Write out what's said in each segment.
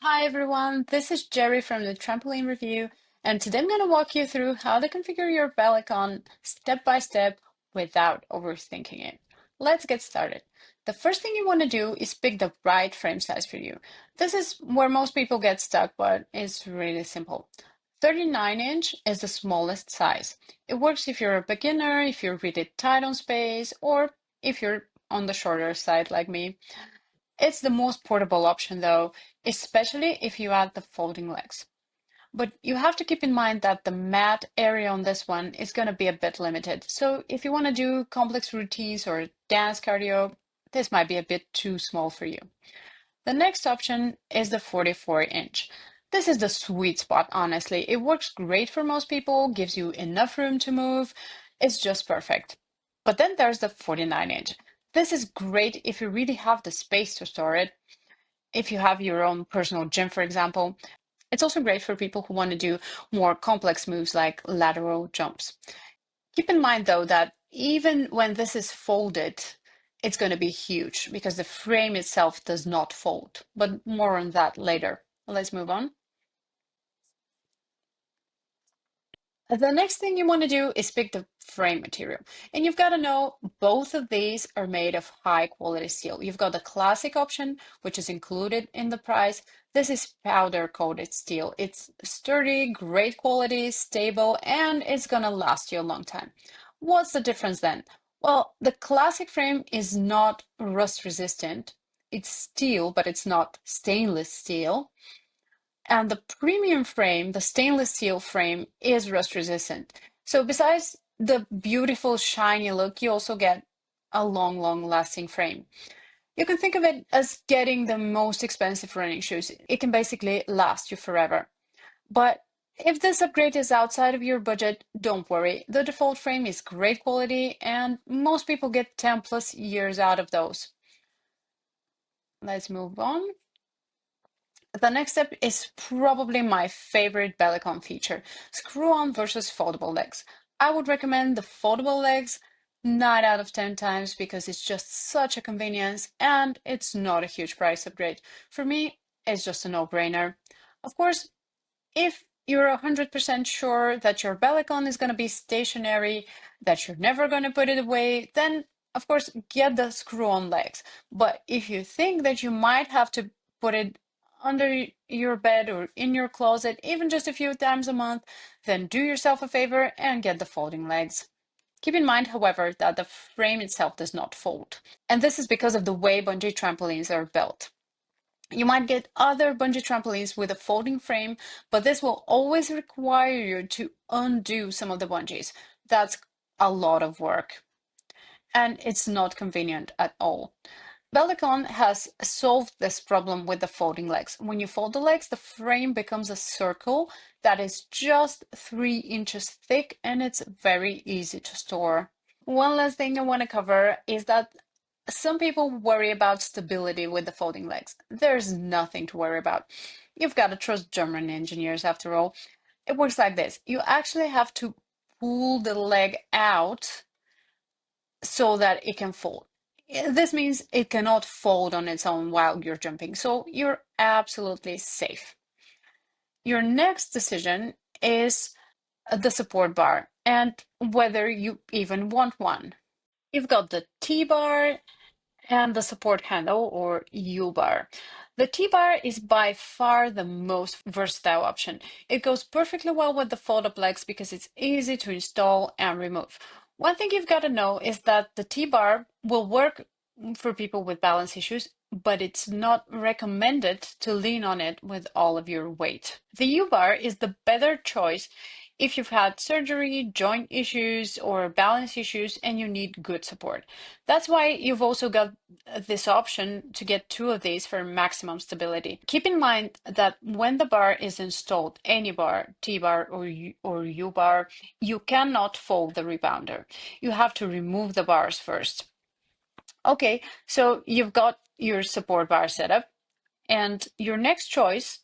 Hi everyone, this is Jerry from the Trampoline Review, and today I'm going to walk you through how to configure your Bellicon step by step without overthinking it. Let's get started. The first thing you want to do is pick the right frame size for you. This is where most people get stuck, but it's really simple. 39-inch is the smallest size. It works if you're a beginner, if you're really tight on space, or if you're on the shorter side like me. It's the most portable option though, especially if you add the folding legs. But you have to keep in mind that the mat area on this one is going to be a bit limited. So if you want to do complex routines or dance cardio, this might be a bit too small for you. The next option is the 44-inch. This is the sweet spot, honestly. It works great for most people, gives you enough room to move. It's just perfect. But then there's the 49-inch. This is great if you really have the space to store it. If you have your own personal gym, for example, it's also great for people who want to do more complex moves like lateral jumps. Keep in mind, though, that even when this is folded, it's going to be huge because the frame itself does not fold, but more on that later. Let's move on. The next thing you want to do is pick the frame material. And you've got to know both of these are made of high quality steel. You've got the classic option, which is included in the price. This is powder coated steel. It's sturdy, great quality, stable, and it's going to last you a long time. What's the difference then? Well, the classic frame is not rust resistant. It's steel, but it's not stainless steel. And the premium frame, the stainless steel frame, is rust resistant. So besides the beautiful shiny look, you also get a long lasting frame. You can think of it as getting the most expensive running shoes. It can basically last you forever. But if this upgrade is outside of your budget, don't worry. The default frame is great quality and most people get 10 plus years out of those. Let's move on. The next step is probably my favorite Bellicon feature, screw-on versus foldable legs. I would recommend the foldable legs 9 out of 10 times because it's just such a convenience and it's not a huge price upgrade. For me, it's just a no-brainer. Of course, if you're 100% sure that your Bellicon is going to be stationary, that you're never going to put it away, then of course get the screw-on legs. But if you think that you might have to put it under your bed or in your closet, even just a few times a month, then do yourself a favor and get the folding legs. Keep in mind, however, that the frame itself does not fold. And this is because of the way bungee trampolines are built. You might get other bungee trampolines with a folding frame, but this will always require you to undo some of the bungees. That's a lot of work, and it's not convenient at all. Bellicon has solved this problem with the folding legs. When you fold the legs, the frame becomes a circle that is just 3 inches thick, and it's very easy to store. One last thing I want to cover is that some people worry about stability with the folding legs. There's nothing to worry about. You've got to trust German engineers after all. It works like this. You actually have to pull the leg out so that it can fold. This means it cannot fold on its own while you're jumping, so you're absolutely safe. Your next decision is the support bar and whether you even want one. You've got the T-bar and the support handle or U-bar. The T-bar is by far the most versatile option. It goes perfectly well with the fold-up legs because it's easy to install and remove. One thing you've got to know is that the T-bar will work for people with balance issues, but it's not recommended to lean on it with all of your weight. The U-bar is the better choice if you've had surgery, joint issues, or balance issues, and you need good support. That's why you've also got this option to get 2 of these for maximum stability. Keep in mind that when the bar is installed, any bar, T-bar or U-bar, you cannot fold the rebounder. You have to remove the bars first. Okay, so you've got your support bar set up, and your next choice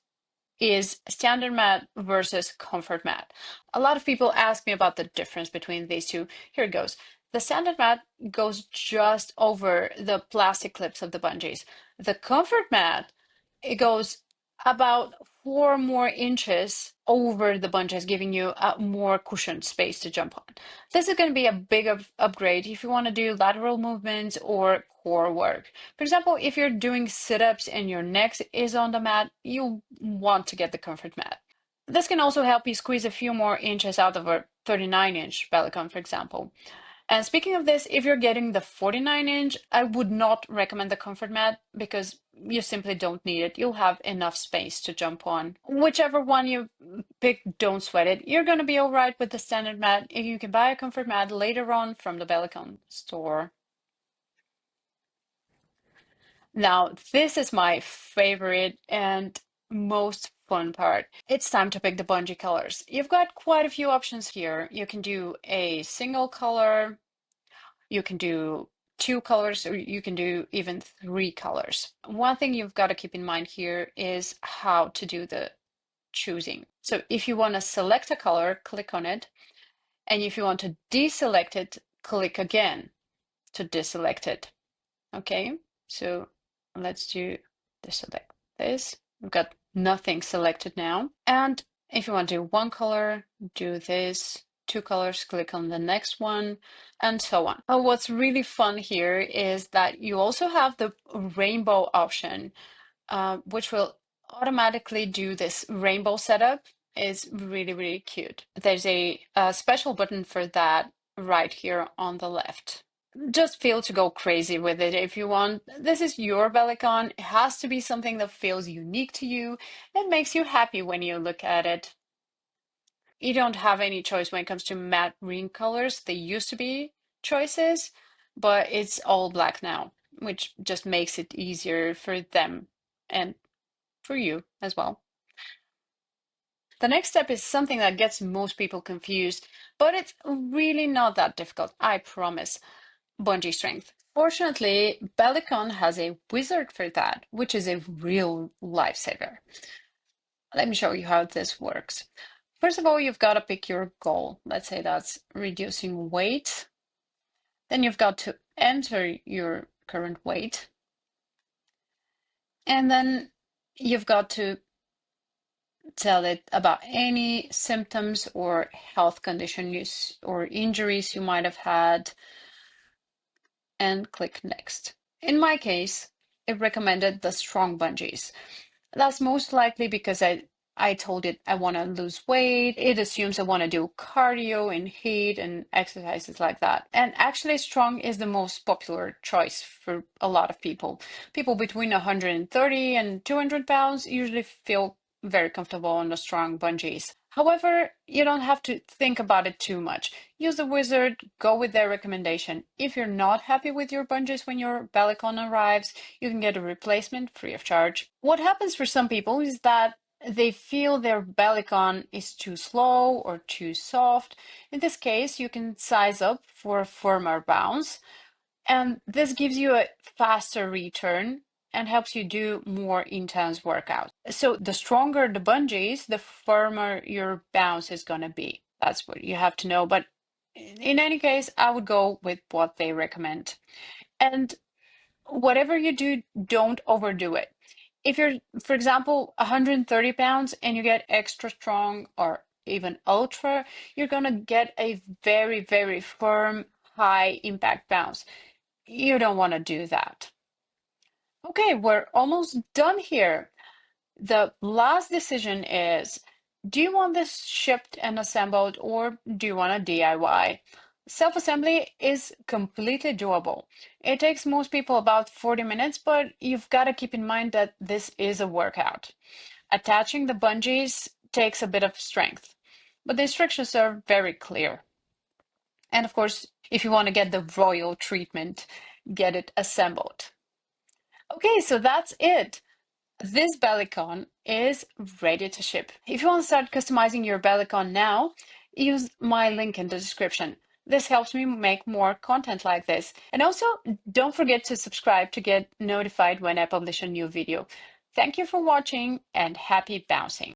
is standard mat versus comfort mat. A lot of people ask me about the difference between these two. Here it goes. The standard mat goes just over the plastic clips of the bungees. The comfort mat, it goes about 4 more inches over the bungees, giving you a more cushioned space to jump on. This is going to be a big upgrade if you want to do lateral movements or core work. For example, if you're doing sit-ups and your neck is on the mat, you want to get the comfort mat. This can also help you squeeze a few more inches out of a 39-inch Bellicon, for example. And speaking of this, if you're getting the 49-inch, I would not recommend the comfort mat because you simply don't need it. You'll have enough space to jump on. Whichever one you pick, don't sweat it. You're going to be all right with the standard mat. If you can buy a comfort mat later on from the Bellicon store. Now, this is my favorite and most fun part. It's time to pick the bungee colors. You've got quite a few options here. You can do a single color, you can do 2 colors, or you can do even 3 colors. One thing you've got to keep in mind here is how to do the choosing. So if you want to select a color, click on it. And if you want to deselect it, click again to deselect it. Okay, so let's do deselect this. We've got nothing selected now. And if you want to do 1 color, do this. 2 colors, click on the next one, and so on. What's really fun here is that you also have the rainbow option, which will automatically do this rainbow setup. Is really, really cute. There's a special button for that right here on the left. Just feel to go crazy with it if you want. This is your Bellicon. It has to be something that feels unique to you and makes you happy when you look at it. You don't have any choice when it comes to matte green colors. They used to be choices, but it's all black now, which just makes it easier for them and for you as well. The next step is something that gets most people confused, but it's really not that difficult, I promise. Bungee strength. Fortunately, Bellicon has a wizard for that, which is a real lifesaver. Let me show you how this works. First of all, you've got to pick your goal. Let's say that's reducing weight. Then you've got to enter your current weight. And then you've got to tell it about any symptoms or health conditions or injuries you might have had, and click next. In my case, it recommended the strong bungees. That's most likely because I told it I want to lose weight. It assumes I want to do cardio and heat and exercises like that. And actually, strong is the most popular choice for a lot of people. People between 130 and 200 pounds usually feel very comfortable on the strong bungees. However, you don't have to think about it too much. Use the wizard, go with their recommendation. If you're not happy with your bungees when your Bellicon arrives, you can get a replacement free of charge. What happens for some people is that they feel their Bellicon is too slow or too soft. In this case, you can size up for a firmer bounce, and this gives you a faster return and helps you do more intense workouts. So the stronger the bungees, the firmer your bounce is going to be. That's what you have to know. But in any case, I would go with what they recommend. And whatever you do, don't overdo it. If you're, for example, 130 pounds and you get extra strong or even ultra, you're going to get a very, very firm, high impact bounce. You don't want to do that. Okay, we're almost done here. The last decision is, do you want this shipped and assembled or do you want a DIY? Self-assembly is completely doable. It takes most people about 40 minutes, but you've got to keep in mind that this is a workout. Attaching the bungees takes a bit of strength, but the instructions are very clear. And of course, if you want to get the royal treatment, get it assembled. Okay, so that's it. This Bellicon is ready to ship. If you want to start customizing your Bellicon now, use my link in the description. This helps me make more content like this. And also, don't forget to subscribe to get notified when I publish a new video. Thank you for watching and happy bouncing.